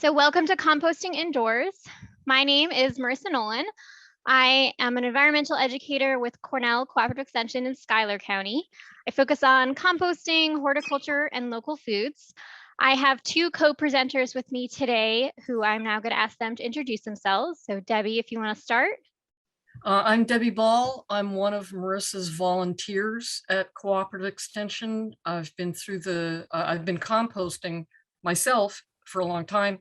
So welcome to Composting Indoors. My name is Marissa Nolan. I am an environmental educator with Cornell Cooperative Extension in Schuyler County. I focus on composting, horticulture, and local foods. I have two co-presenters with me today who I'm now going to ask them to introduce themselves. So Debbie, if you want to start. I'm Debbie Ball. I'm one of Marissa's volunteers at Cooperative Extension. I've been composting myself for a long time.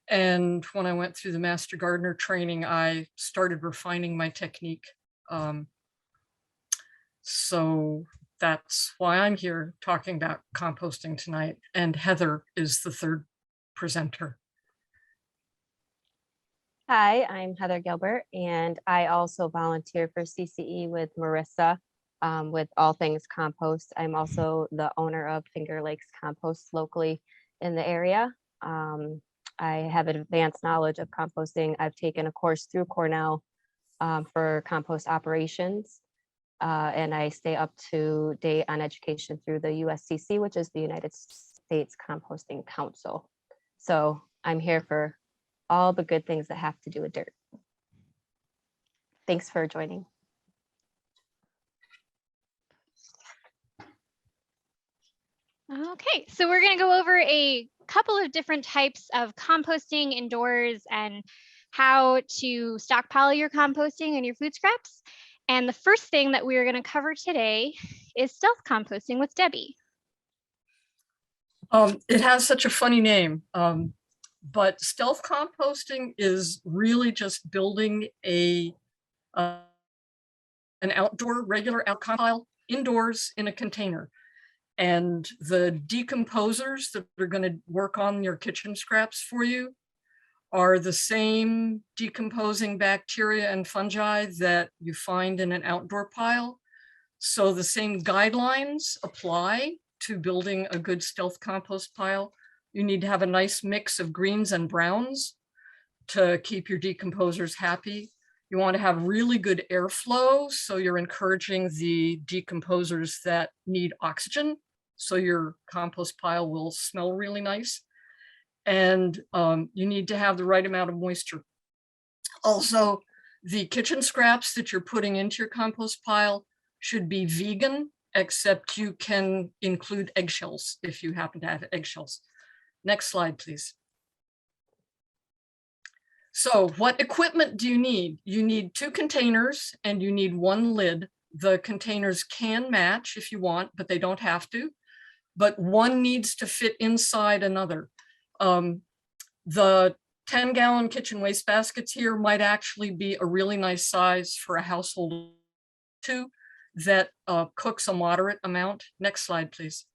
And when I went through the Master Gardener training, I started refining my technique. So that's why I'm here talking about composting tonight. And Heather is the third presenter. Hi, I'm Heather Gilbert, and I also volunteer for CCE with Marissa with all things compost. I'm also the owner of Finger Lakes Compost locally in the area. I have advanced knowledge of composting. I've taken a course through Cornell for compost operations, and I stay up to date on education through the USCC, which is the United States Composting Council. So I'm here for all the good things that have to do with dirt. Thanks for joining. Okay, so we're going to go over a couple of different types of composting indoors and how to stockpile your composting and your food scraps. And the first thing that we're going to cover today is stealth composting with Debbie. It has such a funny name. But stealth composting is really just building an outdoor regular pile indoors in a container. And the decomposers that are going to work on your kitchen scraps for you are the same decomposing bacteria and fungi that you find in an outdoor pile. So the same guidelines apply to building a good stealth compost pile. You need to have a nice mix of greens and browns to keep your decomposers happy. You want to have really good airflow, so you're encouraging the decomposers that need oxygen, so your compost pile will smell really nice. And you need to have the right amount of moisture. Also, the kitchen scraps that you're putting into your compost pile should be vegan, except you can include eggshells if you happen to have eggshells. Next slide, please. So what equipment do you need? You need 2 containers and you need 1 lid. The containers can match if you want, but they don't have to. But one needs to fit inside another. The 10-gallon kitchen waste baskets here might actually be a really nice size for a household of 2 that cooks a moderate amount. Next slide, please.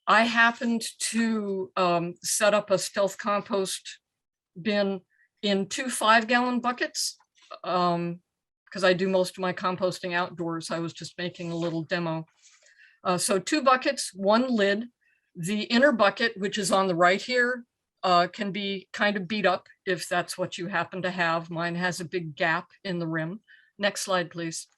I happened to set up a stealth compost bin in 2 5-gallon buckets because I do most of my composting outdoors. I was just making a little demo. So 2 buckets, 1 lid. The inner bucket, which is on the right here, can be kind of beat up if that's what you happen to have. Mine has a big gap in the rim. Next slide, please.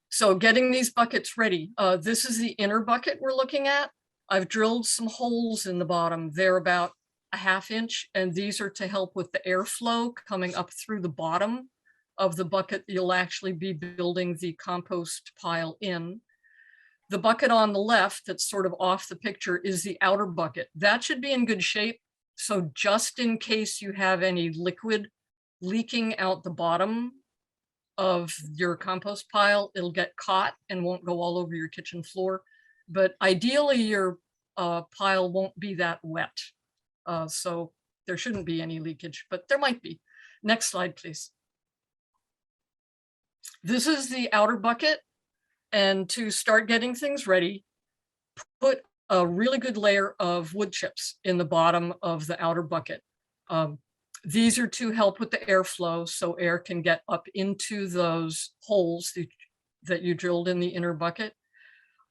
So getting these buckets ready. This is the inner bucket we're looking at. I've drilled some holes in the bottom. They're about a 1/2 inch, and these are to help with the airflow coming up through the bottom of the bucket you'll actually be building the compost pile in. The bucket on the left that's sort of off the picture is the outer bucket. That should be in good shape. So just in case you have any liquid leaking out the bottom of your compost pile, it'll get caught and won't go all over your kitchen floor. But ideally your pile won't be that wet. So there shouldn't be any leakage, but there might be. Next slide, please. This is the outer bucket. And to start getting things ready, put a really good layer of wood chips in the bottom of the outer bucket. These are to help with the airflow so air can get up into those holes that you drilled in the inner bucket.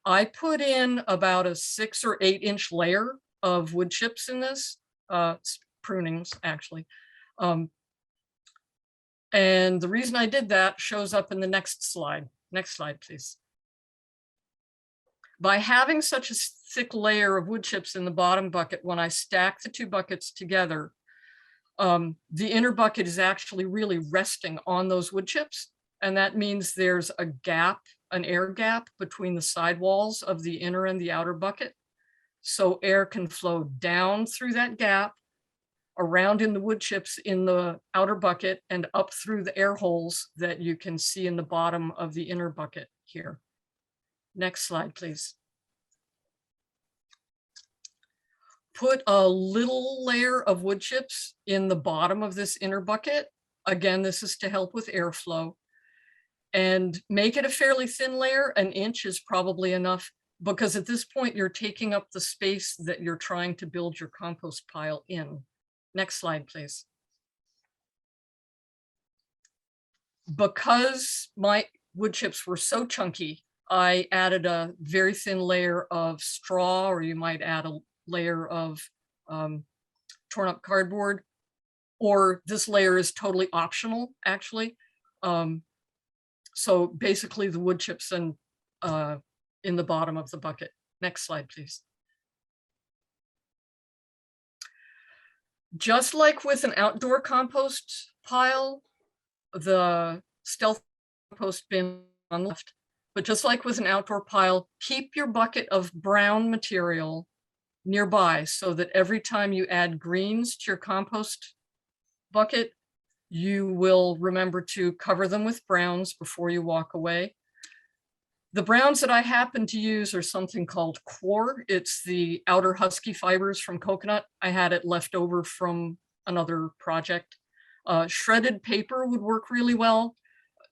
I put in about a 6 or 8 inch layer of wood chips in this, prunings actually. And the reason I did that shows up in the next slide. Next slide, please. By having such a thick layer of wood chips in the bottom bucket, when I stack the two buckets together, the inner bucket is actually really resting on those wood chips. And that means there's a gap, an air gap between the sidewalls of the inner and the outer bucket. So air can flow down through that gap, around in the wood chips in the outer bucket, and up through the air holes that you can see in the bottom of the inner bucket here. Next slide, please. Put a little layer of wood chips in the bottom of this inner bucket. Again, this is to help with airflow. And make it a fairly thin layer. An inch is probably enough, because at this point you're taking up the space that you're trying to build your compost pile in. Next slide, please. Because my wood chips were so chunky, I added a very thin layer of straw, or you might add a layer of torn up cardboard, or this layer is totally optional, actually. So basically the wood chips and in the bottom of the bucket. Next slide, please. Just like with an outdoor compost pile, the stealth compost bin on the left, but just like with an outdoor pile, keep your bucket of brown material nearby so that every time you add greens to your compost bucket, you will remember to cover them with browns before you walk away. The browns that I happen to use are something called core. It's the outer husky fibers from coconut. I had it left over from another project. Shredded paper would work really well.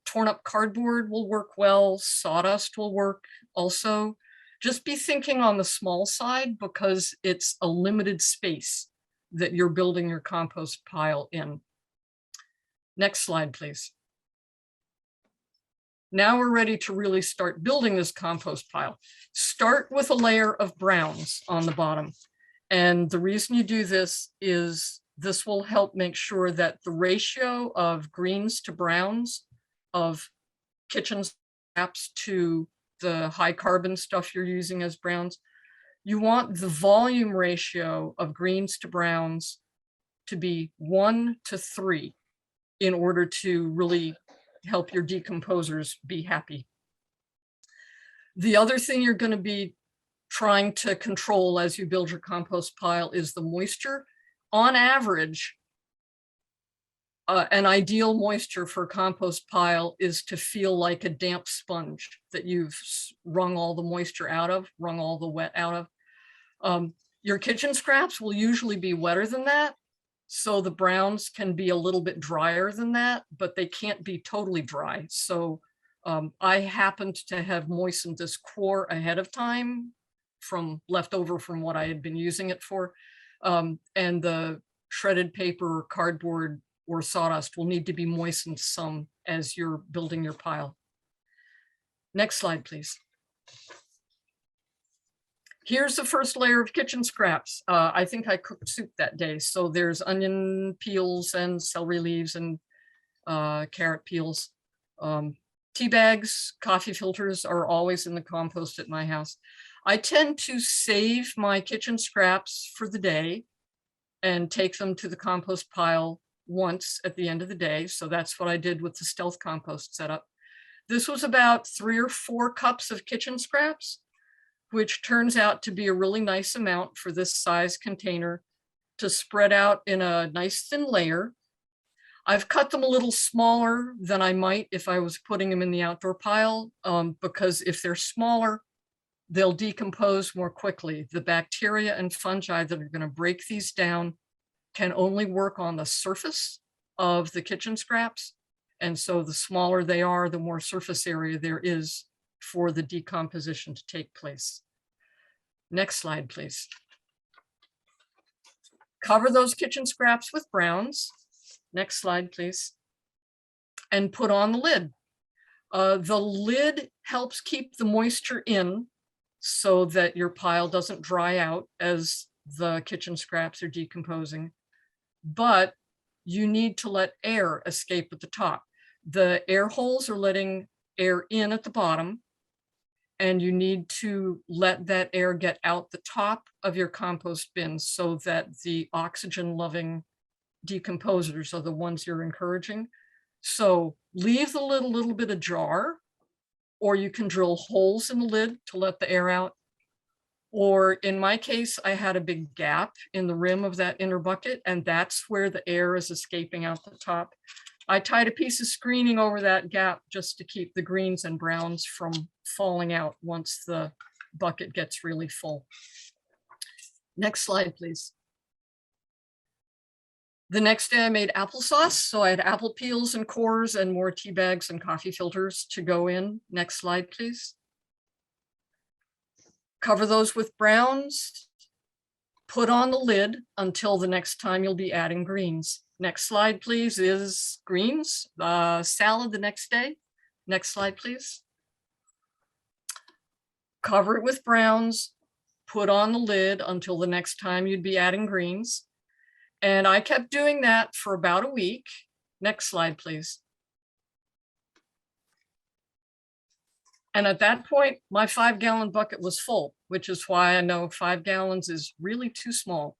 Torn up cardboard will work well. Sawdust will work also. Just be thinking on the small side, because it's a limited space that you're building your compost pile in. Next slide, please. Now we're ready to really start building this compost pile. Start with a layer of browns on the bottom. And the reason you do this is this will help make sure that the ratio of greens to browns, of kitchen scraps to the high carbon stuff you're using as browns, you want the volume ratio of greens to browns to be 1 to 3 in order to really help your decomposers be happy. The other thing you're going to be trying to control as you build your compost pile is the moisture. On average, an ideal moisture for a compost pile is to feel like a damp sponge that you've wrung all the moisture out of, wrung all the wet out of. Your kitchen scraps will usually be wetter than that. So the browns can be a little bit drier than that, but they can't be totally dry. So I happened to have moistened this core ahead of time from leftover from what I had been using it for. And the shredded paper or cardboard or sawdust will need to be moistened some as you're building your pile. Next slide, please. Here's the first layer of kitchen scraps. I think I cooked soup that day. So there's onion peels and celery leaves and carrot peels. Tea bags, coffee filters are always in the compost at my house. I tend to save my kitchen scraps for the day and take them to the compost pile once at the end of the day. So that's what I did with the stealth compost setup. This was about 3 or 4 cups of kitchen scraps, which turns out to be a really nice amount for this size container to spread out in a nice thin layer. I've cut them a little smaller than I might if I was putting them in the outdoor pile, because if they're smaller, they'll decompose more quickly. The bacteria and fungi that are going to break these down can only work on the surface of the kitchen scraps. And so the smaller they are, the more surface area there is for the decomposition to take place. Next slide, please. Cover those kitchen scraps with browns. Next slide, please. And put on the lid. The lid helps keep the moisture in so that your pile doesn't dry out as the kitchen scraps are decomposing. But you need to let air escape at the top. The air holes are letting air in at the bottom, and you need to let that air get out the top of your compost bin so that the oxygen loving decomposers are the ones you're encouraging. So leave the lid a little bit ajar, or you can drill holes in the lid to let the air out. Or in my case, I had a big gap in the rim of that inner bucket, and that's where the air is escaping out the top. I tied a piece of screening over that gap just to keep the greens and browns from falling out once the bucket gets really full. Next slide, please. The next day I made applesauce. So I had apple peels and cores and more tea bags and coffee filters to go in. Next slide, please. Cover those with browns. Put on the lid until the next time you'll be adding greens. Next slide, please, is greens, salad the next day. Next slide, please. Cover it with browns, put on the lid until the next time you'd be adding greens. And I kept doing that for about a week. Next slide, please. And at that point, my 5-gallon bucket was full, which is why I know 5 gallons is really too small.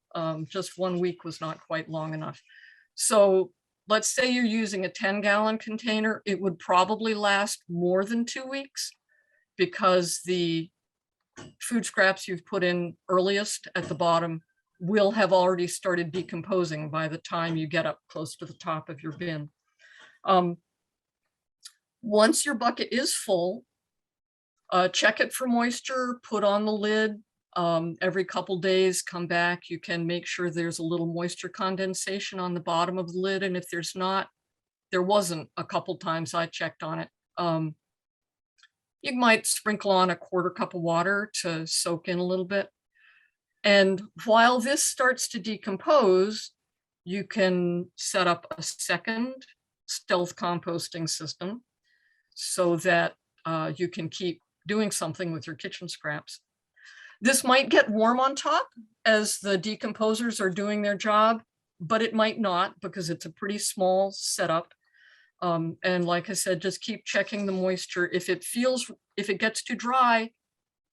Just 1 week was not quite long enough. So let's say you're using a 10-gallon container, it would probably last more than 2 weeks because the food scraps you've put in earliest at the bottom will have already started decomposing by the time you get up close to the top of your bin. Once your bucket is full, check it for moisture, put on the lid. Every couple days, come back. You can make sure there's a little moisture condensation on the bottom of the lid. And if there's not, there wasn't a couple times I checked on it. You might sprinkle on a 1/4 cup of water to soak in a little bit. And while this starts to decompose, you can set up a second stealth composting system so that you can keep doing something with your kitchen scraps. This might get warm on top as the decomposers are doing their job, but it might not because it's a pretty small setup. And like I said, just keep checking the moisture. If it gets too dry,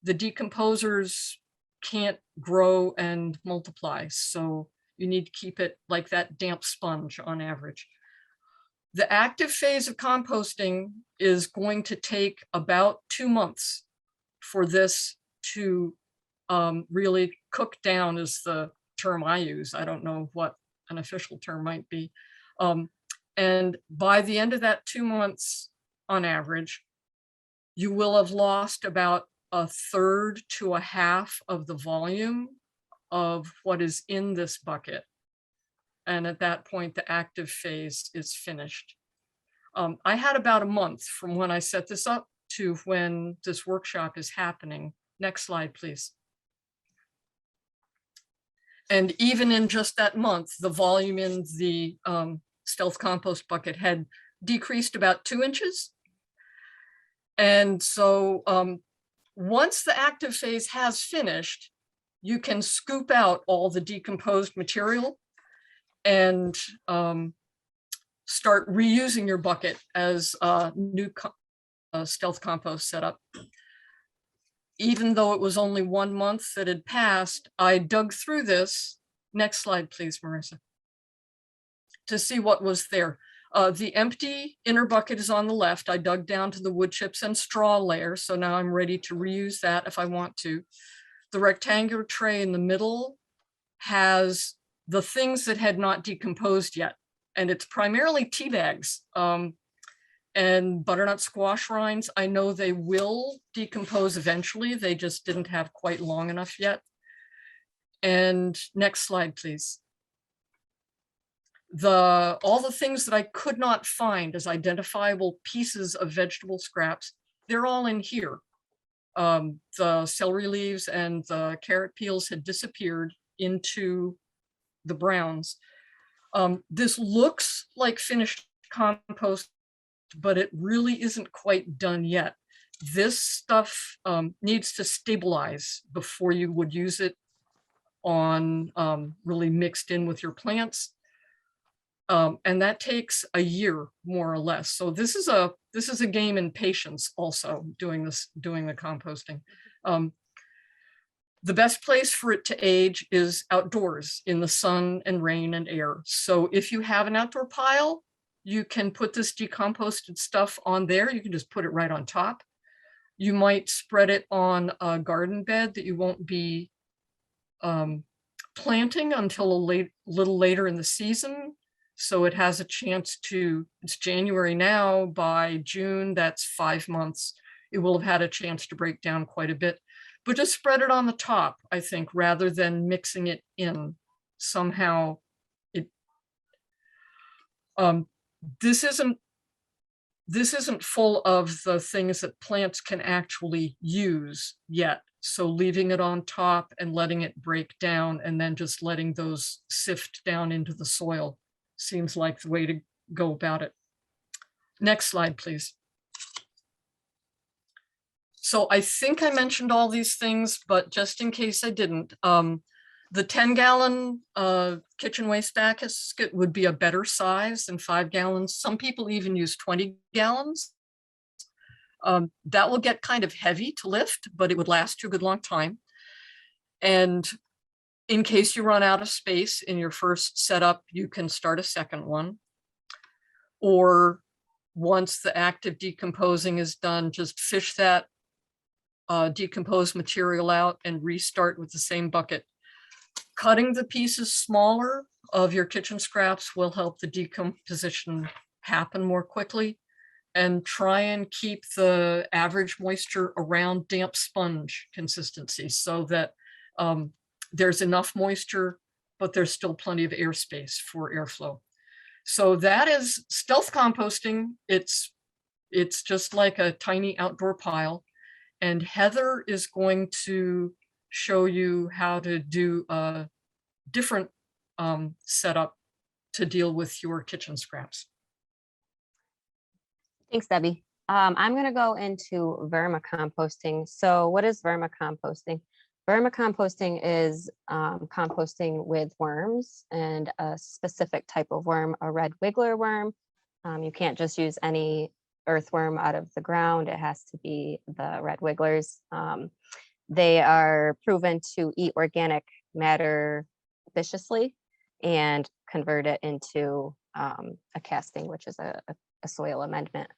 the decomposers can't grow and multiply. So you need to keep it like that damp sponge on average. The active phase of composting is going to take about 2 months for this to really cook down, is the term I use. I don't know what an official term might be. And by the end of that 2 months, on average, you will have lost about 1/3 to 1/2 of the volume of what is in this bucket. And at that point, the active phase is finished. I had about a month from when I set this up to when this workshop is happening. Next slide, please. And even in just that month, the volume in the stealth compost bucket had decreased about 2 inches. And so once the active phase has finished, you can scoop out all the decomposed material and start reusing your bucket as a new stealth compost setup. Even though it was only 1 month that had passed, I dug through this. Next slide, please, Marissa, to see what was there. The empty inner bucket is on the left. I dug down to the wood chips and straw layer, so now I'm ready to reuse that if I want to. The rectangular tray in the middle has the things that had not decomposed yet, and it's primarily tea bags and butternut squash rinds. I know they will decompose eventually. They just didn't have quite long enough yet. And next slide, please. All the things that I could not find as identifiable pieces of vegetable scraps, they're all in here. The celery leaves and the carrot peels had disappeared into the browns. This looks like finished compost, but it really isn't quite done yet. This stuff needs to stabilize before you would use it on really mixed in with your plants. And that takes a year, more or less. So this is a game in patience also, doing the composting. The best place for it to age is outdoors in the sun and rain and air. So if you have an outdoor pile, you can put this decomposted stuff on there. You can just put it right on top. You might spread it on a garden bed that you won't be planting until a little later in the season. So it has a chance to, it's January now, by June, that's 5 months. It will have had a chance to break down quite a bit, but just spread it on the top, I think, rather than mixing it in somehow. This isn't full of the things that plants can actually use yet. So leaving it on top and letting it break down and then just letting those sift down into the soil seems like the way to go about it. Next slide, please. So I think I mentioned all these things, but just in case I didn't, the 10-gallon kitchen waste basket would be a better size than 5 gallons. Some people even use 20 gallons. That will get kind of heavy to lift, but it would last you a good long time. And in case you run out of space in your first setup, you can start a second one. Or once the active decomposing is done, just fish that decomposed material out and restart with the same bucket. Cutting the pieces smaller of your kitchen scraps will help the decomposition happen more quickly. And try and keep the average moisture around damp sponge consistency so that there's enough moisture, but there's still plenty of airspace for airflow. So that is stealth composting. It's just like a tiny outdoor pile. And Heather is going to show you how to do a different setup to deal with your kitchen scraps. Thanks, Debbie. I'm going to go into vermicomposting. So what is vermicomposting? Vermicomposting is composting with worms, and a specific type of worm, a red wiggler worm. You can't just use any earthworm out of the ground. It has to be the red wigglers. They are proven to eat organic matter viciously and convert it into a casting, which is a soil amendment.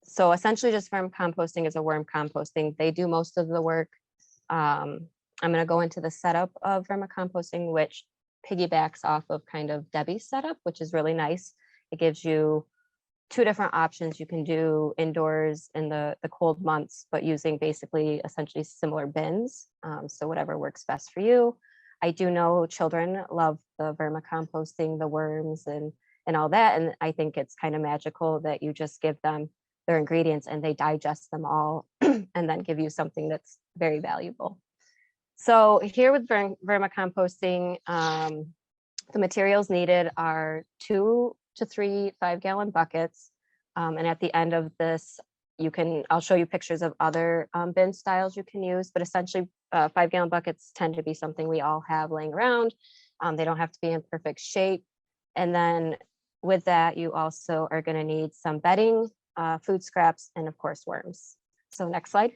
So essentially just vermicomposting is a worm composting. They do most of the work. I'm going to go into the setup of vermicomposting, which piggybacks off of kind of Debbie's setup, which is really nice. It gives you 2 different options. You can do indoors in the cold months, but using basically essentially similar bins. So whatever works best for you. I do know children love the vermicomposting, the worms and all that. And I think it's kind of magical that you just give them their ingredients and they digest them all and then give you something that's very valuable. So here with vermicomposting, the materials needed are 2 to 3 5-gallon buckets. And at the end of this, I'll show you pictures of other bin styles you can use, but essentially 5-gallon buckets tend to be something we all have laying around. They don't have to be in perfect shape. And then with that, you also are going to need some bedding, food scraps, and of course, worms. So next slide.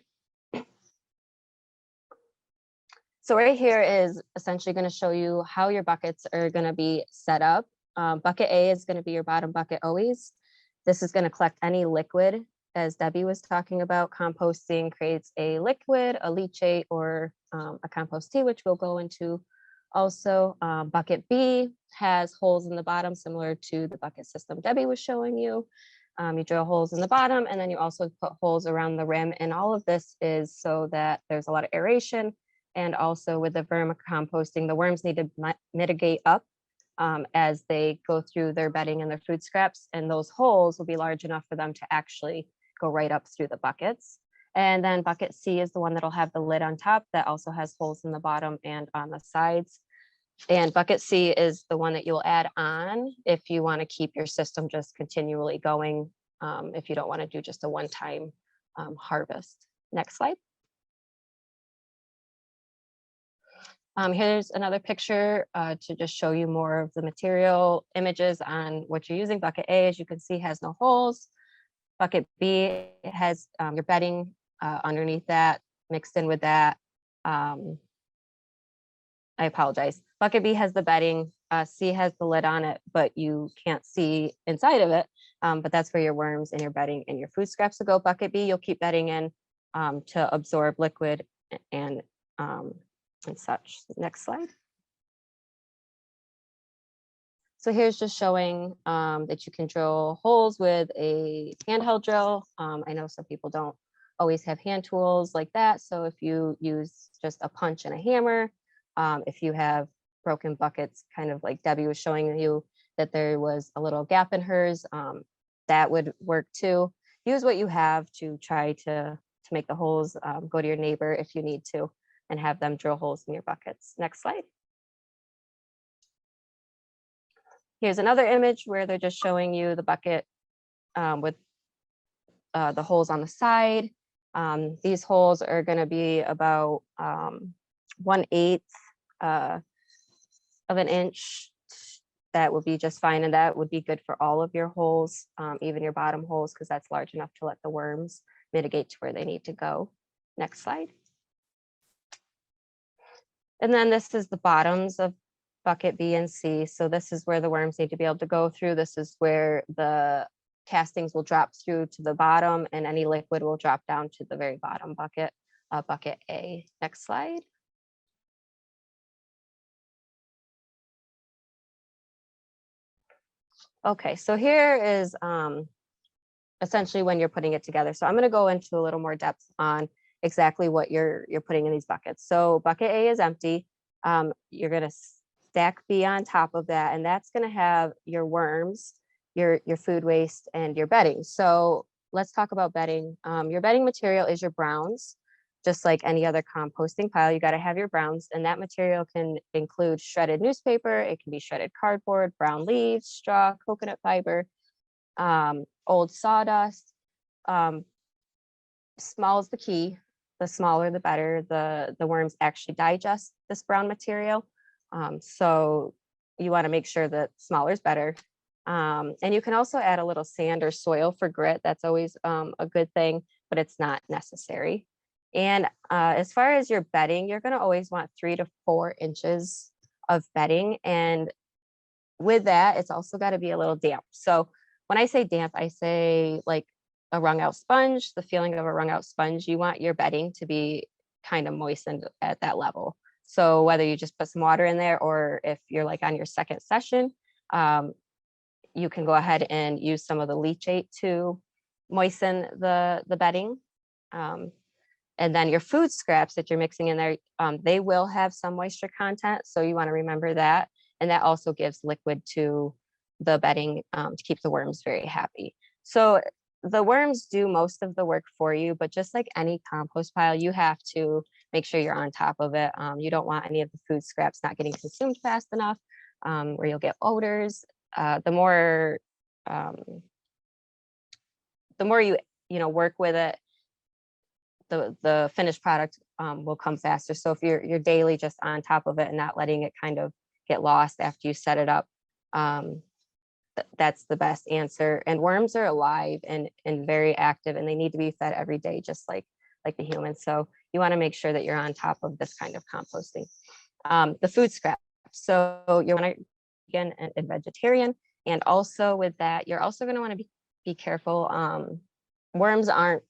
So right here is essentially going to show you how your buckets are going to be set up. Bucket A is going to be your bottom bucket always. This is going to collect any liquid. As Debbie was talking about, composting creates a liquid, a leachate, or a compost tea, which we'll go into also. Bucket B has holes in the bottom, similar to the bucket system Debbie was showing you. You drill holes in the bottom, and then you also put holes around the rim. And all of this is so that there's a lot of aeration. And also with the vermicomposting, the worms need to mitigate up as they go through their bedding and their food scraps. And those holes will be large enough for them to actually go right up through the buckets. And then bucket C is the one that'll have the lid on top that also has holes in the bottom and on the sides. And bucket C is the one that you'll add on if you want to keep your system just continually going, if you don't want to do just a one-time harvest. Next slide. Here's another picture to just show you more of the material images on what you're using. Bucket A, as you can see, has no holes. Bucket B has your bedding underneath that, mixed in with that. I apologize. Bucket B has the bedding, C has the lid on it, but you can't see inside of it. But that's where your worms and your bedding and your food scraps will go. Bucket B, you'll keep bedding in to absorb liquid and such. Next slide. So here's just showing that you can drill holes with a handheld drill. I know some people don't always have hand tools like that. So if you use just a punch and a hammer, if you have broken buckets, kind of like Debbie was showing you that there was a little gap in hers, that would work too. Use what you have to try to make the holes. Go to your neighbor if you need to and have them drill holes in your buckets. Next slide. Here's another image where they're just showing you the bucket with the holes on the side. These holes are going to be about 1/8 of an inch. That would be just fine, and that would be good for all of your holes, even your bottom holes, because that's large enough to let the worms mitigate to where they need to go. Next slide. And then this is the bottoms of bucket B and C. So this is where the worms need to be able to go through. This is where the castings will drop through to the bottom, and any liquid will drop down to the very bottom bucket, bucket A. Next slide. Okay, so here is essentially when you're putting it together. So I'm going to go into a little more depth on exactly what you're putting in these buckets. So bucket A is empty. You're going to stack B on top of that, and that's going to have your worms, your food waste, and your bedding. So let's talk about bedding. Your bedding material is your browns. Just like any other composting pile, you got to have your browns, and that material can include shredded newspaper, it can be shredded cardboard, brown leaves, straw, coconut fiber, old sawdust. Small is the key. The smaller, the better. The worms actually digest this brown material. So you want to make sure that smaller is better. And you can also add a little sand or soil for grit. That's always a good thing, but it's not necessary. And as far as your bedding, you're going to always want 3 to 4 inches of bedding. And with that, it's also got to be a little damp. So when I say damp, I say like a wrung out sponge, the feeling of a wrung out sponge. You want your bedding to be kind of moistened at that level. So whether you just put some water in there, or if you're like on your second session, you can go ahead and use some of the leachate to moisten the bedding. And then your food scraps that you're mixing in there, they will have some moisture content. So you want to remember that. And that also gives liquid to the bedding to keep the worms very happy. So the worms do most of the work for you, but just like any compost pile, you have to make sure you're on top of it. You don't want any of the food scraps not getting consumed fast enough, where you'll get odors. The more you work with it, the finished product will come faster. So if you're daily just on top of it and not letting it kind of get lost after you set it up, that's the best answer. And worms are alive and very active, and they need to be fed every day, just like the humans. So you want to make sure that you're on top of this kind of composting. The food scrap. So you want to vegan and vegetarian, and also with that, you're also going to want to be careful. Worms aren't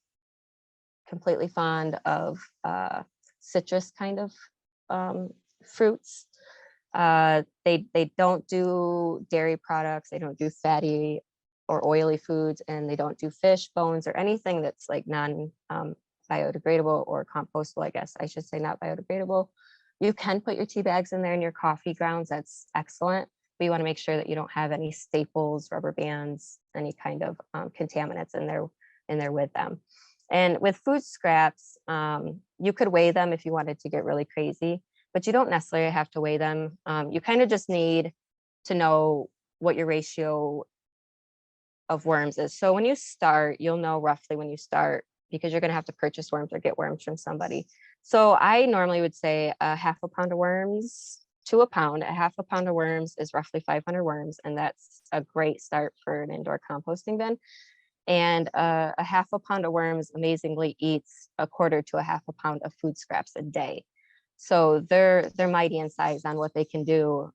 completely fond of citrus kind of fruits. They don't do dairy products, they don't do fatty or oily foods, and they don't do fish bones or anything that's like non biodegradable or compostable. I guess I should say not biodegradable. You can put your tea bags in there and your coffee grounds, that's excellent, but you want to make sure that you don't have any staples, rubber bands, any kind of contaminants in there with them. And with food scraps, you could weigh them if you wanted to get really crazy, but you don't necessarily have to weigh them. You kind of just need to know what your ratio of worms is. So when you start, you'll know roughly when you start, because you're going to have to purchase worms or get worms from somebody. So I normally would say a half a pound of worms to a pound. A half a pound of worms is roughly 500 worms, and that's a great start for an indoor composting bin. And a half a pound of worms amazingly eats a quarter to a half a pound of food scraps a day. So they're mighty in size on what they can do.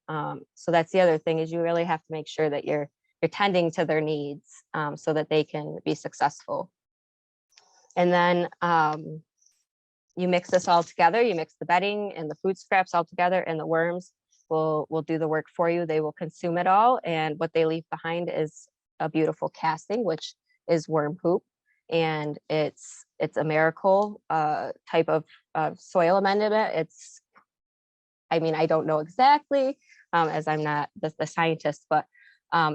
So that's the other thing, is you really have to make sure that you're tending to their needs, so that they can be successful. And then you mix this all together. You mix the bedding and the food scraps all together, and the worms will do the work for you. They will consume it all, and what they leave behind is a beautiful casting, which is worm poop. And it's a miracle type of soil amendment. I mean, I don't know exactly, as I'm not the scientist, but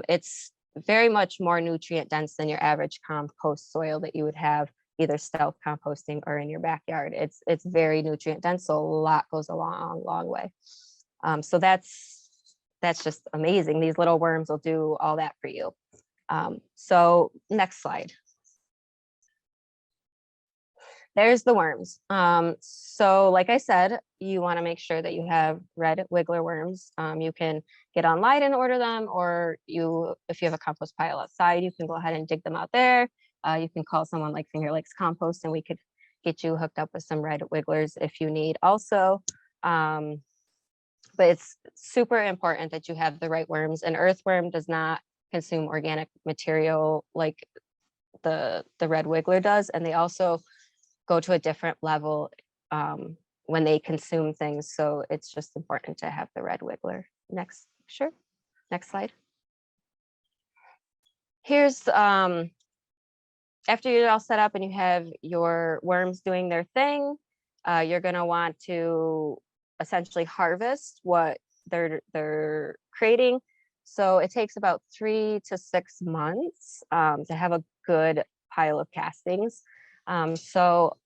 it's very much more nutrient dense than your average compost soil that you would have either stealth composting or in your backyard. It's very nutrient dense, so a lot goes a long way. So that's just amazing. These little worms will do all that for you. So next slide. There's the worms. So like I said, you want to make sure that you have red wiggler worms. You can get online and order them, or if you have a compost pile outside, you can go ahead and dig them out there. You can call someone like Finger Lakes Compost, and we could get you hooked up with some red wigglers if you need also. But it's super important that you have the right worms. An earthworm does not consume organic material like the red wiggler does, and they also go to a different level when they consume things. So it's just important to have the red wiggler. Next slide. Here's after you're all set up and you have your worms doing their thing, you're going to want to essentially harvest what they're creating. So it takes about 3 to 6 months to have a good pile of castings. So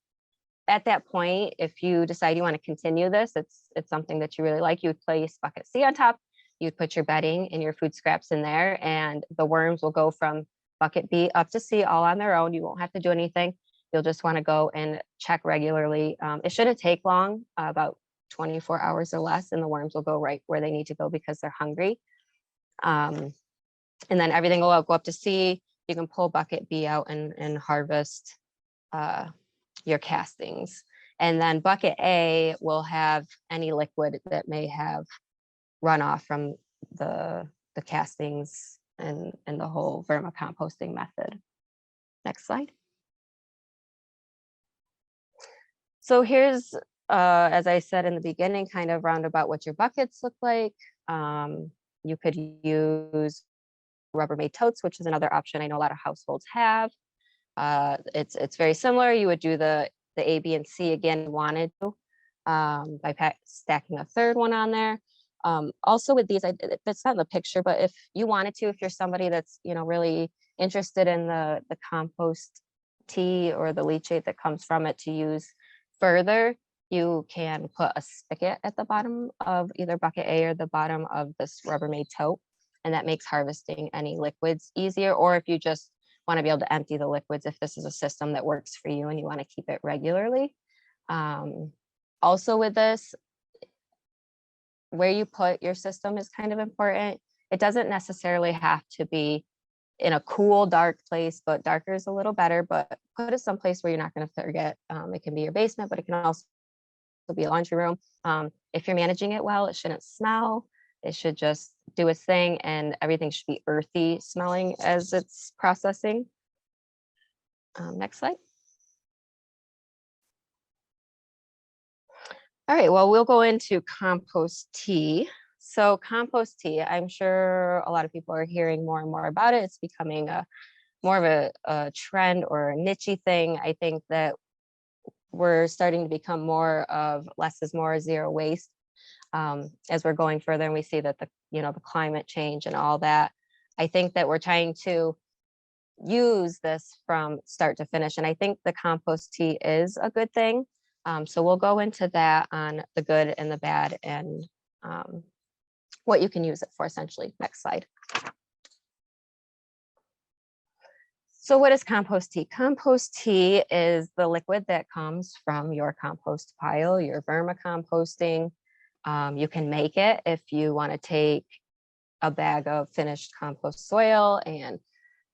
at that point, if you decide you want to continue this, it's something that you really like, you would place bucket C on top, you'd put your bedding and your food scraps in there, and the worms will go from bucket B up to C all on their own. You won't have to do anything. You'll just want to go and check regularly. It shouldn't take long, about 24 hours or less, and the worms will go right where they need to go because they're hungry. And then everything will go up to C. You can pull bucket B out and harvest your castings. And then bucket A will have any liquid that may have run off from the castings and the whole vermicomposting method. Next slide. So here's, as I said in the beginning, kind of roundabout what your buckets look like. You could use Rubbermaid totes, which is another option I know a lot of households have. It's very similar. You would do the A, B, and C again if you wanted to, by stacking a third one on there. Also with these, it's not in the picture, but if you wanted to, if you're somebody that's really interested in the compost tea or the leachate that comes from it to use further, you can put a spigot at the bottom of either bucket A or the bottom of this Rubbermaid tote, and that makes harvesting any liquids easier. Or if you just want to be able to empty the liquids, if this is a system that works for you and you want to keep it regularly. Also with this, where you put your system is kind of important. It doesn't necessarily have to be in a cool, dark place, but darker is a little better, but put it someplace where you're not going to forget. It can be your basement, but it can also be a laundry room. If you're managing it well, it shouldn't smell. It should just do its thing, and everything should be earthy smelling as it's processing. Next slide. All right, well, we'll go into compost tea. So compost tea, I'm sure a lot of people are hearing more and more about it. It's becoming more of a trend or a niche-y thing. I think that we're starting to become more of less is more, zero waste, as we're going further, and we see that the climate change and all that. I think that we're trying to use this from start to finish, and I think the compost tea is a good thing. So we'll go into that on the good and the bad, and what you can use it for essentially. Next slide. So what is compost tea? Compost tea is the liquid that comes from your compost pile, your vermicomposting. You can make it if you want to take a bag of finished compost soil and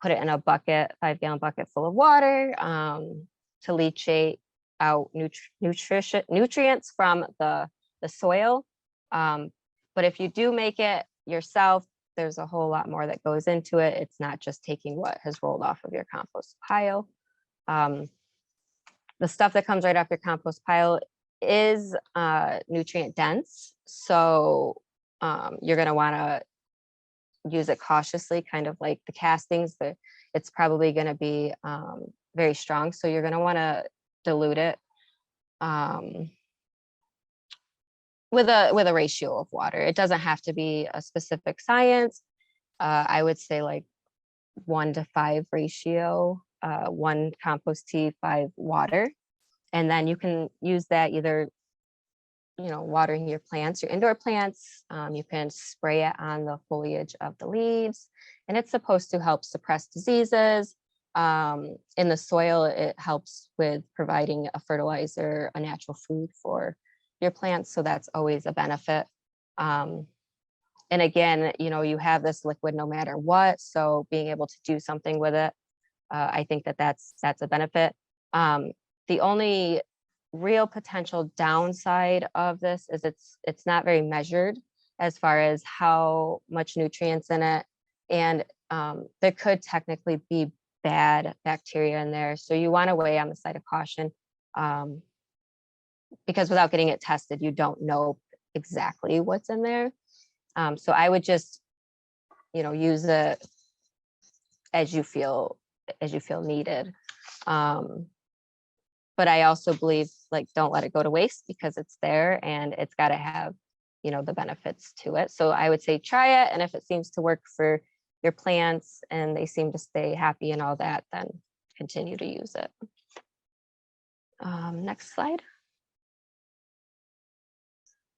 put it in a bucket, 5-gallon bucket full of water to leachate out nutrients from the soil. But if you do make it yourself, there's a whole lot more that goes into it. It's not just taking what has rolled off of your compost pile. The stuff that comes right off your compost pile is nutrient dense. So you're going to want to use it cautiously, kind of like the castings. It's probably going to be very strong. So you're going to want to dilute it with a ratio of water. It doesn't have to be a specific science. I would say like 1-to-5 ratio, 1 compost tea, 5 water. And then you can use that either, watering your plants, your indoor plants. You can spray it on the foliage of the leaves, and it's supposed to help suppress diseases. In the soil, it helps with providing a fertilizer, a natural food for your plants. So that's always a benefit. And again, you have this liquid no matter what. So being able to do something with it, I think that's a benefit. The only real potential downside of this is it's not very measured as far as how much nutrients in it. And there could technically be bad bacteria in there. So you want to weigh on the side of caution, because without getting it tested, you don't know exactly what's in there. So I would just, use it as you feel needed. But I also believe, like, don't let it go to waste, because it's there and it's got to have, the benefits to it. So I would say try it. And if it seems to work for your plants and they seem to stay happy and all that, then continue to use it. Next slide.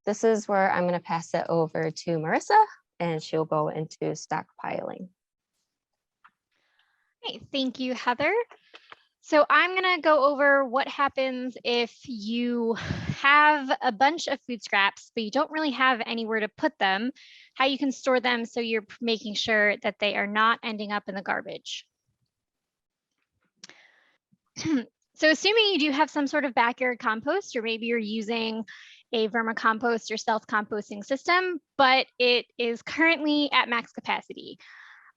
This is where I'm going to pass it over to Marissa, and she'll go into stockpiling. Hey, thank you, Heather. So I'm going to go over what happens if you have a bunch of food scraps, but you don't really have anywhere to put them, how you can store them so you're making sure that they are not ending up in the garbage. So assuming you do have some sort of backyard compost, or maybe you're using a vermicompost or self-composting system, but it is currently at max capacity,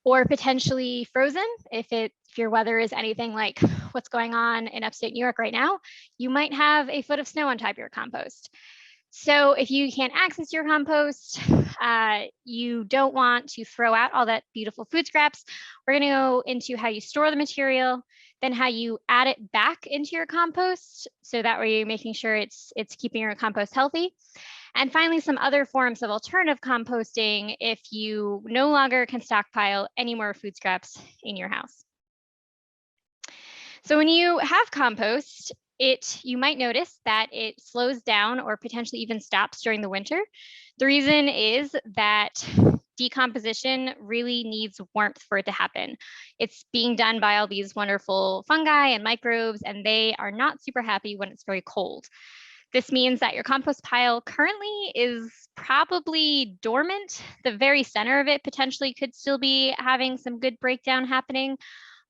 or potentially frozen. If your weather is anything like what's going on in upstate New York right now, you might have a foot of snow on top of your compost. So if you can't access your compost, you don't want to throw out all that beautiful food scraps. We're going to go into how you store the material, then how you add it back into your compost, so that way you're making sure it's keeping your compost healthy. And finally, some other forms of alternative composting if you no longer can stockpile any more food scraps in your house. So when you have compost, you might notice that it slows down or potentially even stops during the winter. The reason is that decomposition really needs warmth for it to happen. It's being done by all these wonderful fungi and microbes, and they are not super happy when it's very cold. This means that your compost pile currently is probably dormant. The very center of it potentially could still be having some good breakdown happening,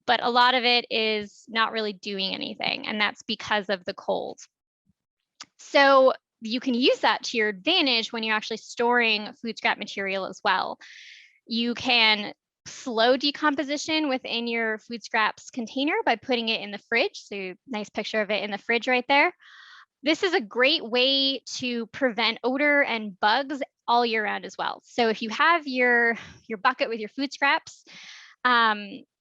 but a lot of it is not really doing anything, and that's because of the cold. So you can use that to your advantage when you're actually storing food scrap material as well. You can slow decomposition within your food scraps container by putting it in the fridge. So nice picture of it in the fridge right there. This is a great way to prevent odor and bugs all year round as well. So if you have your bucket with your food scraps,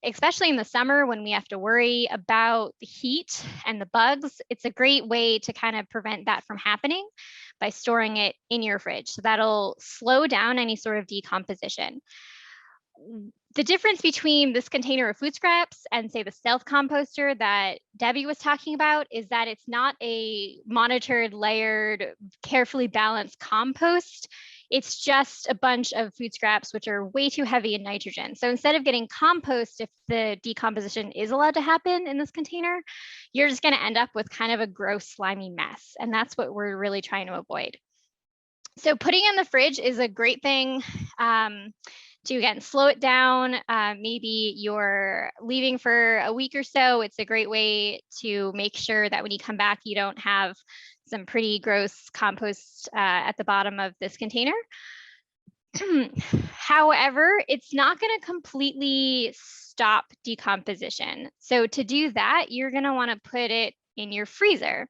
especially in the summer when we have to worry about the heat and the bugs, it's a great way to kind of prevent that from happening by storing it in your fridge. So that'll slow down any sort of decomposition. The difference between this container of food scraps and, say, the stealth composter that Debbie was talking about is that it's not a monitored, layered, carefully balanced compost. It's just a bunch of food scraps, which are way too heavy in nitrogen. So instead of getting compost, if the decomposition is allowed to happen in this container, you're just going to end up with kind of a gross, slimy mess. And that's what we're really trying to avoid. So putting in the fridge is a great thing to, again, slow it down. Maybe you're leaving for a week or so. It's a great way to make sure that when you come back, you don't have some pretty gross compost at the bottom of this container. However, it's not going to completely stop decomposition. So to do that, you're going to want to put it in your freezer.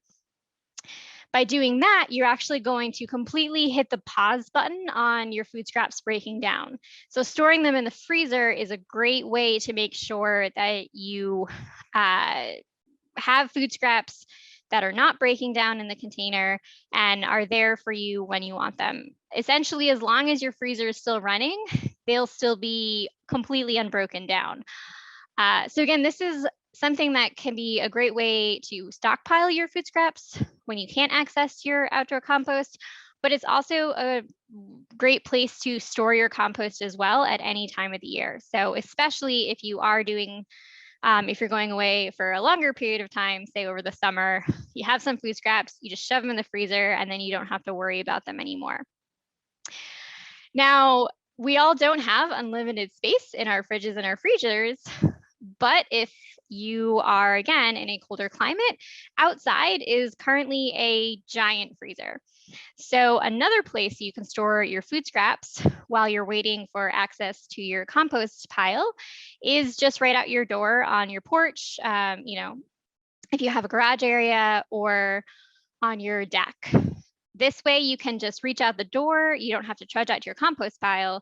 By doing that, you're actually going to completely hit the pause button on your food scraps breaking down. So storing them in the freezer is a great way to make sure that you have food scraps that are not breaking down in the container and are there for you when you want them. Essentially, as long as your freezer is still running, they'll still be completely unbroken down. So again, this is something that can be a great way to stockpile your food scraps when you can't access your outdoor compost, but it's also a great place to store your compost as well at any time of the year. So especially if you are doing, if you're going away for a longer period of time, say over the summer, you have some food scraps, you just shove them in the freezer and then you don't have to worry about them anymore. Now, we all don't have unlimited space in our fridges and our freezers, but if you are, again, in a colder climate, outside is currently a giant freezer. So another place you can store your food scraps while you're waiting for access to your compost pile is just right out your door on your porch, you know, if you have a garage area or on your deck. This way you can just reach out the door. You don't have to trudge out to your compost pile,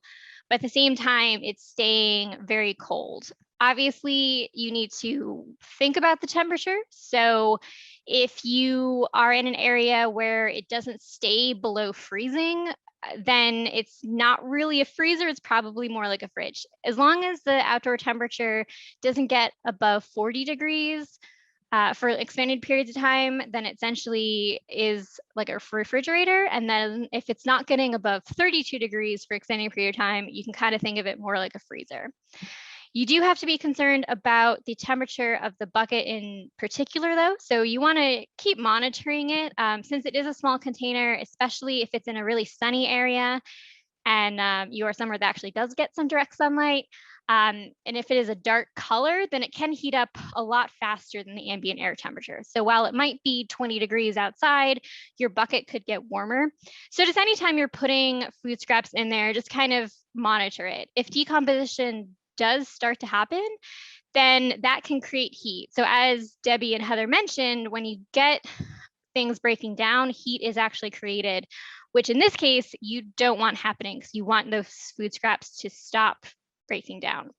but at the same time, it's staying very cold. Obviously, you need to think about the temperature. So if you are in an area where it doesn't stay below freezing, then it's not really a freezer, it's probably more like a fridge. As long as the outdoor temperature doesn't get above 40 degrees, for extended periods of time, then it essentially is like a refrigerator. And then if it's not getting above 32 degrees for extended period of time, you can kind of think of it more like a freezer. You do have to be concerned about the temperature of the bucket in particular, though. So you want to keep monitoring it since it is a small container, especially if it's in a really sunny area and you are somewhere that actually does get some direct sunlight. And if it is a dark color, then it can heat up a lot faster than the ambient air temperature. So while it might be 20 degrees outside, your bucket could get warmer. So just anytime you're putting food scraps in there, just kind of monitor it. If decomposition does start to happen, then that can create heat. So as Debbie and Heather mentioned, when you get things breaking down, heat is actually created, which in this case, you don't want happening because you want those food scraps to stop breaking down.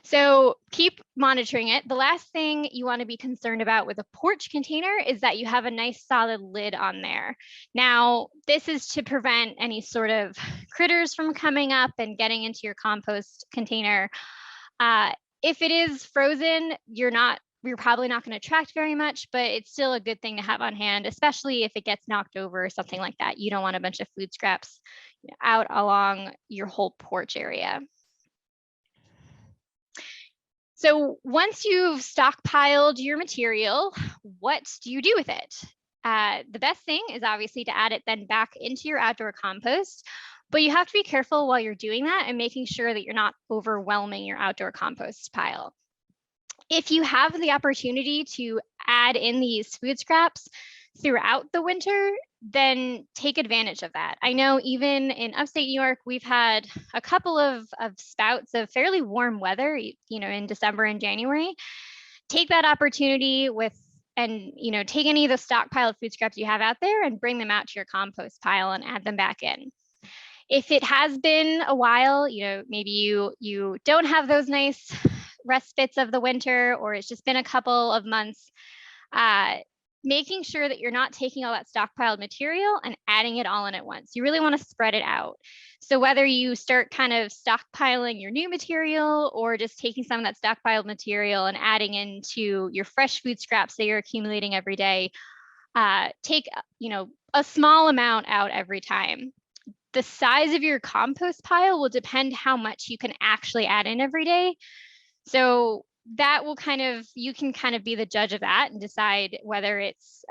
So keep monitoring it. The last thing you want to be concerned about with a porch container is that you have a nice solid lid on there. Now, this is to prevent any sort of critters from coming up and getting into your compost container. If it is frozen, you're probably not going to attract very much, but it's still a good thing to have on hand, especially if it gets knocked over or something like that. You don't want a bunch of food scraps out along your whole porch area. So once you've stockpiled your material, what do you do with it? The best thing is obviously to add it then back into your outdoor compost, but you have to be careful while you're doing that and making sure that you're not overwhelming your outdoor compost pile. If you have the opportunity to add in these food scraps throughout the winter, then take advantage of that. I know even in upstate New York, we've had a couple of spouts of fairly warm weather, you know, in December and January. Take that opportunity and take any of the stockpiled food scraps you have out there and bring them out to your compost pile and add them back in. If it has been a while, maybe you don't have those nice respites of the winter, or it's just been a couple of months, making sure that you're not taking all that stockpiled material and adding it all in at once. You really want to spread it out. So whether you start kind of stockpiling your new material or just taking some of that stockpiled material and adding into your fresh food scraps that you're accumulating every day, take a small amount out every time. the size of your compost pile will depend how much you can actually add in every day. So that will you can kind of be the judge of that and decide whether it's,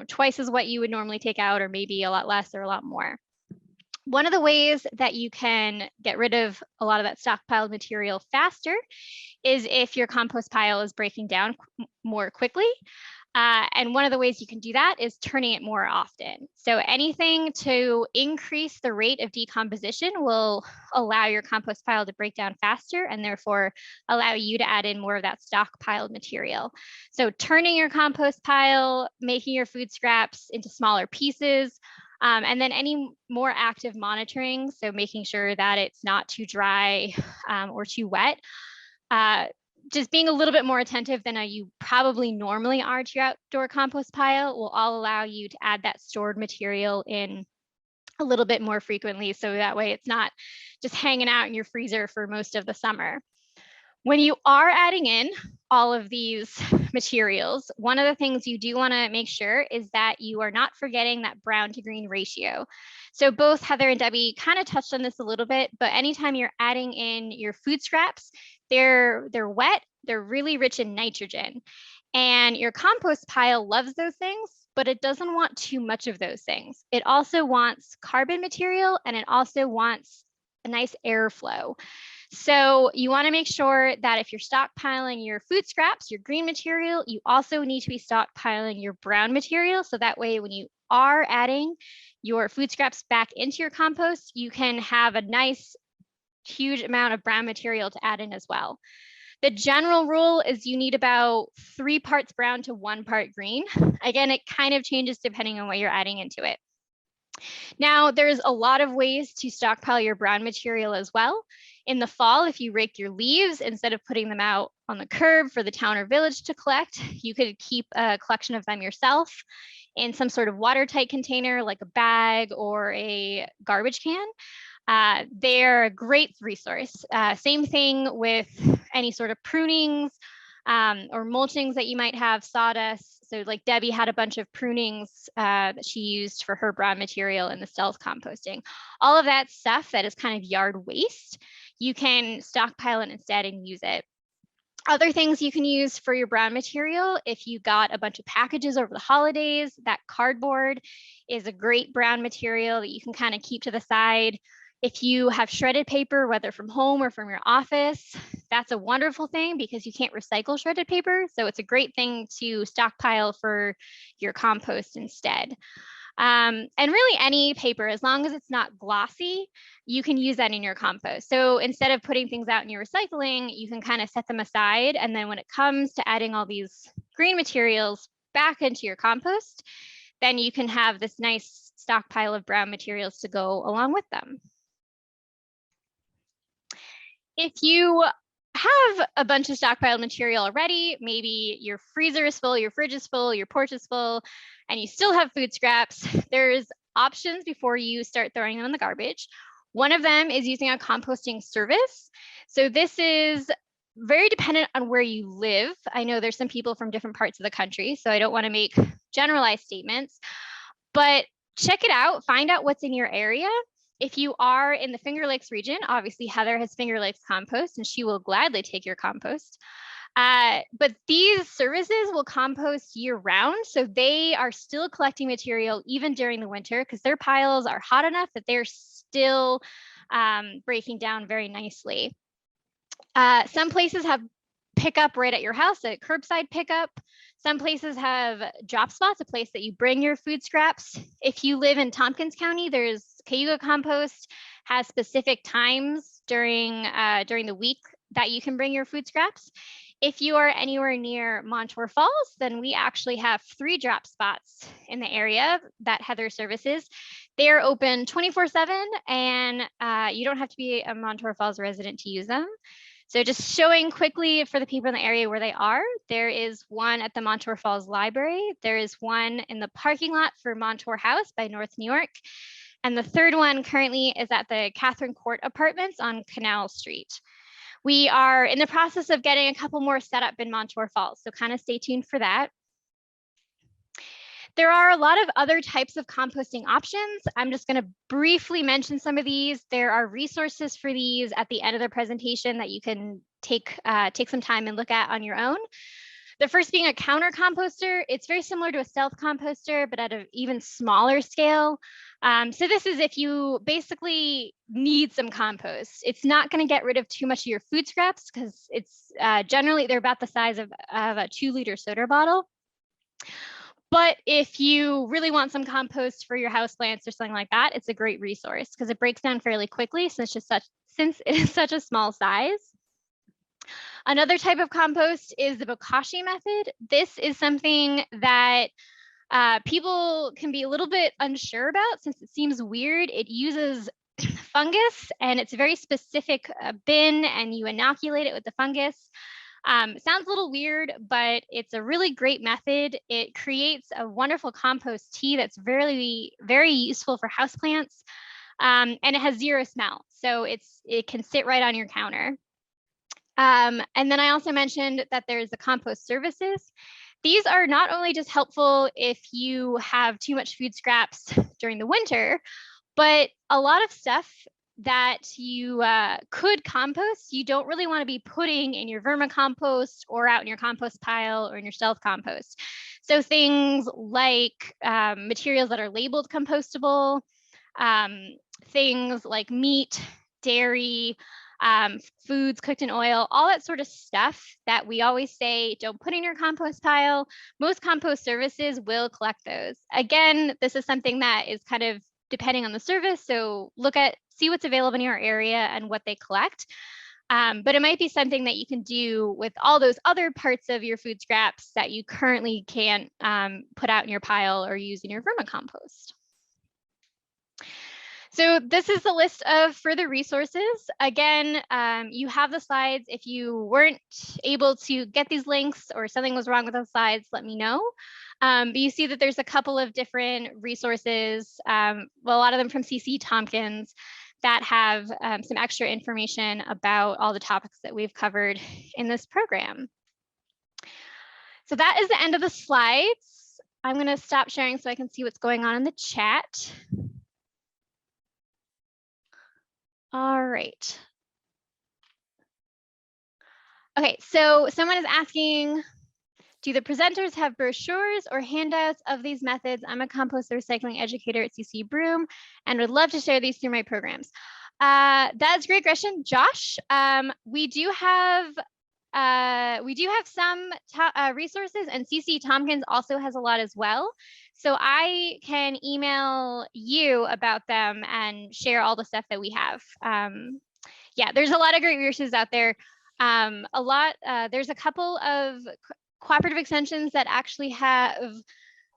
twice as what you would normally take out, or maybe a lot less or a lot more. One of the ways that you can get rid of a lot of that stockpiled material faster is if your compost pile is breaking down more quickly. And one of the ways you can do that is turning it more often. So anything to increase the rate of decomposition will allow your compost pile to break down faster, and therefore allow you to add in more of that stockpiled material. So turning your compost pile, making your food scraps into smaller pieces, and then any more active monitoring. So making sure that it's not too dry or too wet. Just being a little bit more attentive than you probably normally are to your outdoor compost pile will all allow you to add that stored material in a little bit more frequently. So that way it's not just hanging out in your freezer for most of the summer. When you are adding in all of these materials, one of the things you do want to make sure is that you are not forgetting that brown to green ratio. So both Heather and Debbie kind of touched on this a little bit, but anytime you're adding in your food scraps, they're wet, they're really rich in nitrogen. And your compost pile loves those things, but it doesn't want too much of those things. It also wants carbon material, and it also wants a nice airflow. So you want to make sure that if you're stockpiling your food scraps, your green material, you also need to be stockpiling your brown material. So that way, when you are adding your food scraps back into your compost, you can have a nice, huge amount of brown material to add in as well. The general rule is you need about 3 parts brown to 1 part green. Again, it kind of changes depending on what you're adding into it. Now, there's a lot of ways to stockpile your brown material as well. In the fall, if you rake your leaves, instead of putting them out on the curb for the town or village to collect, you could keep a collection of them yourself in some sort of watertight container, like a bag or a garbage can. They're a great resource. Same thing with any sort of prunings or mulchings that you might have, sawdust. So like Debbie had a bunch of prunings that she used for her brown material in the stealth composting. All of that stuff that is kind of yard waste, you can stockpile it instead and use it. Other things you can use for your brown material, if you got a bunch of packages over the holidays, that cardboard is a great brown material that you can kind of keep to the side. If you have shredded paper, whether from home or from your office, that's a wonderful thing because you can't recycle shredded paper. So it's a great thing to stockpile for your compost instead. And really any paper, as long as it's not glossy, you can use that in your compost. So instead of putting things out in your recycling, you can kind of set them aside. And then when it comes to adding all these green materials back into your compost, then you can have this nice stockpile of brown materials to go along with them. If you have a bunch of stockpiled material already, maybe your freezer is full, your fridge is full, your porch is full, and you still have food scraps, there's options before you start throwing them in the garbage. One of them is using a composting service. So this is very dependent on where you live. I know there's some people from different parts of the country, so I don't want to make generalized statements, but check it out, find out what's in your area. If you are in the Finger Lakes region, obviously Heather has Finger Lakes compost and she will gladly take your compost. But these services will compost year round. So they are still collecting material even during the winter because their piles are hot enough that they're still breaking down very nicely. Some places have pickup right at your house, a curbside pickup. Some places have drop spots, a place that you bring your food scraps. If you live in Tompkins County, there's Cayuga Compost has specific times during the week that you can bring your food scraps. If you are anywhere near Montour Falls, then we actually have 3 drop spots in the area that Heather services. They are open 24/7 and you don't have to be a Montour Falls resident to use them. So just showing quickly for the people in the area where they are, there is one at the Montour Falls Library. There is one in the parking lot for Montour House by North New York. And the third one currently is at the Catherine Court Apartments on Canal Street. We are in the process of getting a couple more set up in Montour Falls, so kind of stay tuned for that. There are a lot of other types of composting options. I'm just going to briefly mention some of these. There are resources for these at the end of the presentation that you can take some time and look at on your own. The first being a counter composter. It's very similar to a stealth composter, but at an even smaller scale. So this is if you basically need some compost. It's not going to get rid of too much of your food scraps because it's generally they're about the size of a 2-liter soda bottle. But if you really want some compost for your houseplants or something like that, it's a great resource because it breaks down fairly quickly since it is such a small size. Another type of compost is the Bokashi method. This is something that people can be a little bit unsure about since it seems weird. It uses fungus and it's a very specific bin and you inoculate it with the fungus. Sounds a little weird, but it's a really great method. It creates a wonderful compost tea that's very, very useful for houseplants. And it has 0 smell. So it can sit right on your counter. And then I also mentioned that there's the compost services. These are not only just helpful if you have too much food scraps during the winter, but a lot of stuff that you could compost, you don't really want to be putting in your vermicompost or out in your compost pile or in your stealth compost. So things like materials that are labeled compostable, things like meat, dairy, foods cooked in oil, all that sort of stuff that we always say don't put in your compost pile. Most compost services will collect those. Again, this is something that is kind of depending on the service. So see what's available in your area and what they collect. But it might be something that you can do with all those other parts of your food scraps that you currently can't put out in your pile or use in your vermicompost. So this is the list of further resources. Again, you have the slides. If you weren't able to get these links or something was wrong with those slides, let me know. But you see that there's a couple of different resources, well, a lot of them from CC Tompkins that have some extra information about all the topics that we've covered in this program. So that is the end of the slides. I'm going to stop sharing so I can see what's going on in the chat. All right. Okay, so someone is asking, do the presenters have brochures or handouts of these methods? I'm a compost recycling educator at CC Broome and would love to share these through my programs. That's a great question, Josh. We do have some resources, and CC Tompkins also has a lot as well. So I can email you about them and share all the stuff that we have. Yeah, there's a lot of great resources out there. There's a couple of cooperative extensions that actually have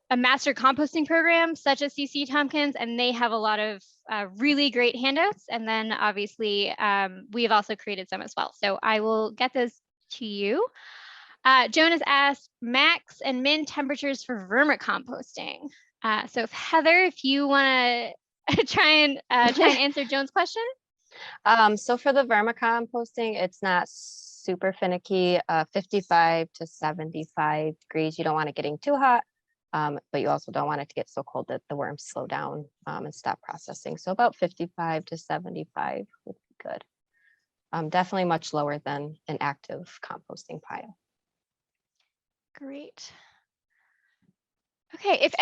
a master composting program, such as CC Tompkins, and they have a lot of really great handouts. And then obviously, we have also created some as well. So I will get those to you. Joan has asked max and min temperatures for vermicomposting. So if Heather, if you want to try and answer Joan's question. So for the vermicomposting, it's not super finicky, 55 to 75 degrees. You don't want it getting too hot, but you also don't want it to get so cold that the worms slow down and stop processing. So about 55 to 75 would be good. Definitely much lower than an active composting pile. Great. Okay, if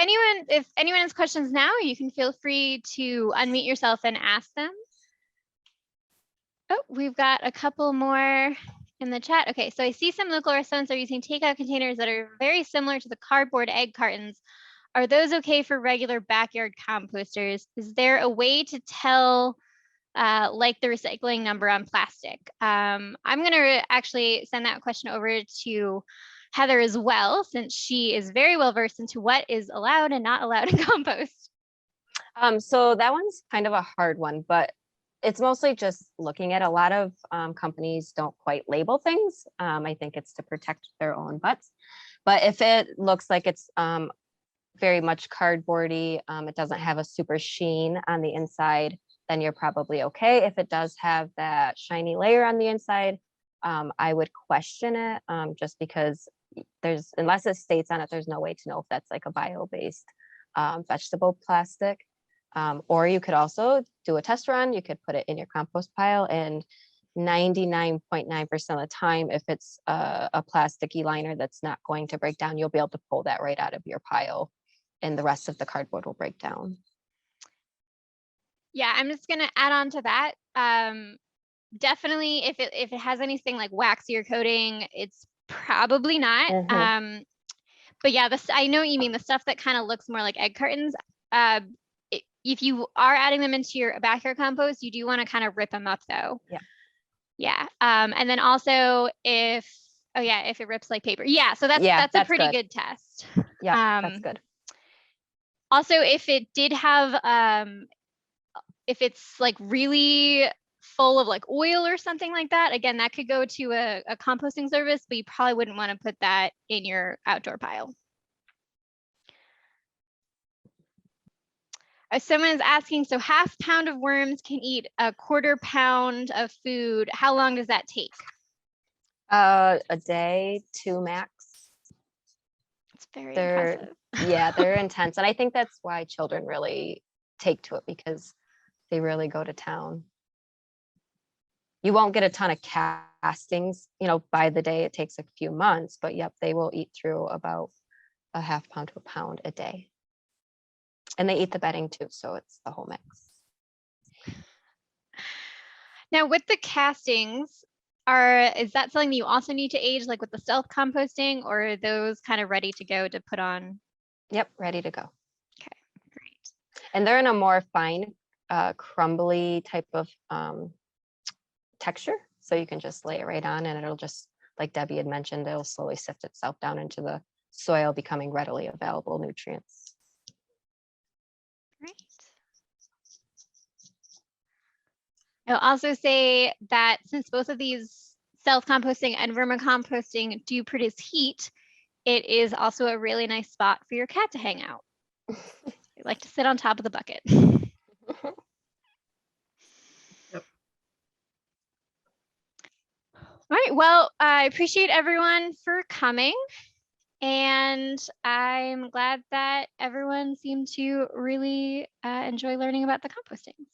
anyone has questions now, you can feel free to unmute yourself and ask them. Oh, we've got a couple more in the chat. Okay, so I see some local restaurants are using takeout containers that are very similar to the cardboard egg cartons. Are those okay for regular backyard composters? Is there a way to tell like the recycling number on plastic? I'm gonna actually send that question over to Heather as well, since she is very well versed into what is allowed and not allowed in compost. So that one's kind of a hard one, but it's mostly just looking at a lot of companies don't quite label things. I think it's to protect their own butts. But if it looks like it's very much cardboardy, it doesn't have a super sheen on the inside, then you're probably okay. If it does have that shiny layer on the inside, I would question it just because there's, unless it states on it, there's no way to know if that's like a bio-based vegetable plastic. Or you could also do a test run. You could put it in your compost pile, and 99.9% of the time, if it's a plasticky liner that's not going to break down, you'll be able to pull that right out of your pile, and the rest of the cardboard will break down. Yeah, I'm just gonna add on to that. Definitely, if it has anything like waxier coating, it's probably not. Mhm. But yeah, I know what you mean. The stuff that kind of looks more like egg cartons. If you are adding them into your backyard compost, you do want to kind of rip them up though. Yeah. Yeah. And then also if it rips like paper. Yeah. So that's a pretty good test. Yeah, that's good. Also, if it did have if it's like really full of like oil or something like that, again, that could go to a composting service, but you probably wouldn't want to put that in your outdoor pile. Someone is asking, so 1/2 pound of worms can eat a 1/4 pound of food. How long does that take? A day, 2 max. It's very impressive. Yeah, they're intense. And I think that's why children really take to it, because they really go to town. You won't get a ton of castings, by the day. It takes a few months, but yep, they will eat through about a 1/2 pound to a pound a day. And they eat the bedding too, so it's the whole mix. Now with the castings, is that something that you also need to age, like with the self-composting, or are those kind of ready to go to put on? Yep, ready to go. Okay, great. And they're in a more fine, crumbly type of texture. So you can just lay it right on, and it'll just, like Debbie had mentioned, it'll slowly sift itself down into the soil, becoming readily available nutrients. Great. I'll also say that since both of these self-composting and vermicomposting do produce heat, it is also a really nice spot for your cat to hang out. They like to sit on top of the bucket. Yep. All right, well, I appreciate everyone for coming, and I'm glad that everyone seemed to really enjoy learning about the composting.